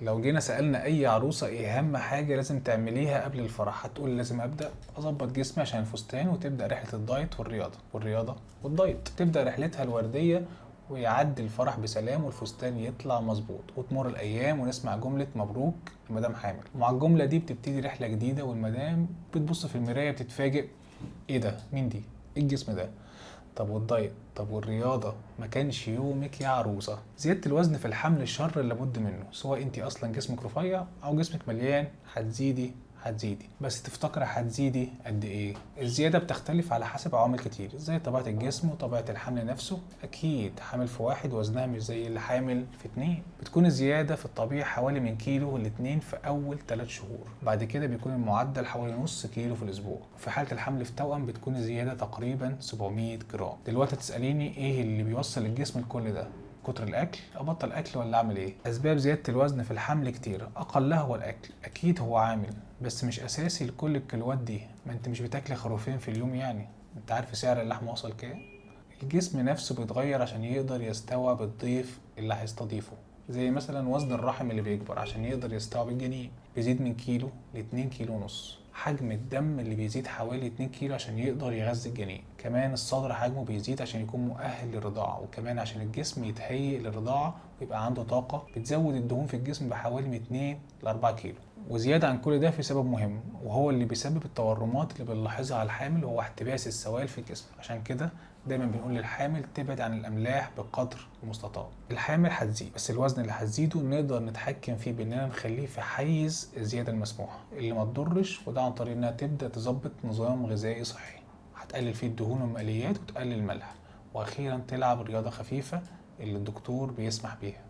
لو جينا سألنا أي عروسة إيه أهم حاجة لازم تعمليها قبل الفرح، هتقول لازم أبدأ أظبط جسمي عشان الفستان، وتبدأ رحلة الدايت والرياضة والدايت. تبدأ رحلتها الوردية ويعدي الفرح بسلام والفستان يطلع مظبوط، وتمر الأيام ونسمع جملة مبروك المدام حامل. ومع الجملة دي بتبتدي رحلة جديدة، والمدام بتبص في المراية بتتفاجئ، إيه ده؟ مين دي؟ إيه الجسم ده؟ طب والدايت؟ طب والرياضة؟ ما كانش يومك يا عروسة. زيادة الوزن في الحمل الشر لابد منه، سواء انت اصلا جسمك رفيع او جسمك مليان. هتزيدي بس تفتكر هتزيدي قد ايه؟ الزيادة بتختلف على حسب عوامل كتير، زي طبيعة الجسم وطبيعة الحمل نفسه. اكيد حامل في واحد وزنها مش زي اللي حامل في اتنين. بتكون الزيادة في الطبيعي حوالي من كيلو لاتنين في اول 3 شهور، بعد كده بيكون المعدل حوالي نص كيلو في الاسبوع. في حالة الحمل في توأم بتكون الزيادة تقريبا 700 جرام. دلوقتي تسأليني ايه اللي بيوصل الجسم لكل ده؟ كتر الاكل؟ ابطل اكل ولا اعمل ايه؟ اسباب زياده الوزن في الحمل كتير، اقلها هو الاكل. اكيد هو عامل بس مش اساسي لكل الكيلوات دي. ما انت مش بتاكلي خروفين في اليوم يعني. انت عارف سعر اللحمه وصل كام؟ الجسم نفسه بيتغير عشان يقدر يستوعب الضيف اللي هيستضيفه. زي مثلا وزن الرحم اللي بيكبر عشان يقدر يستوعب الجنين، بيزيد من كيلو ل2 كيلو ونص. حجم الدم اللي بيزيد حوالي 2 كيلو عشان يقدر يغذي الجنين. كمان الصدر حجمه بيزيد عشان يكون مؤهل للرضاعة، وكمان عشان الجسم يتهيئ للرضاعة ويبقى عنده طاقة. بتزود الدهون في الجسم بحوالي من 2 ل 4 كيلو. وزيادة عن كل ده في سبب مهم، وهو اللي بيسبب التورمات اللي بنلاحظها على الحامل، وهو احتباس السوائل في الجسم. عشان كده دايما بنقول للحامل تبعد عن الاملاح بقدر المستطاع. الحامل هتزيد، بس الوزن اللي هتزيده نقدر نتحكم فيه باننا نخليه في حيز الزياده المسموحه اللي ما تضرش، وده عن طريق انها تبدا تظبط نظام غذائي صحي. هتقلل فيه الدهون والمقليات وتقلل الملح، واخيرا تلعب رياضه خفيفه اللي الدكتور بيسمح بيها.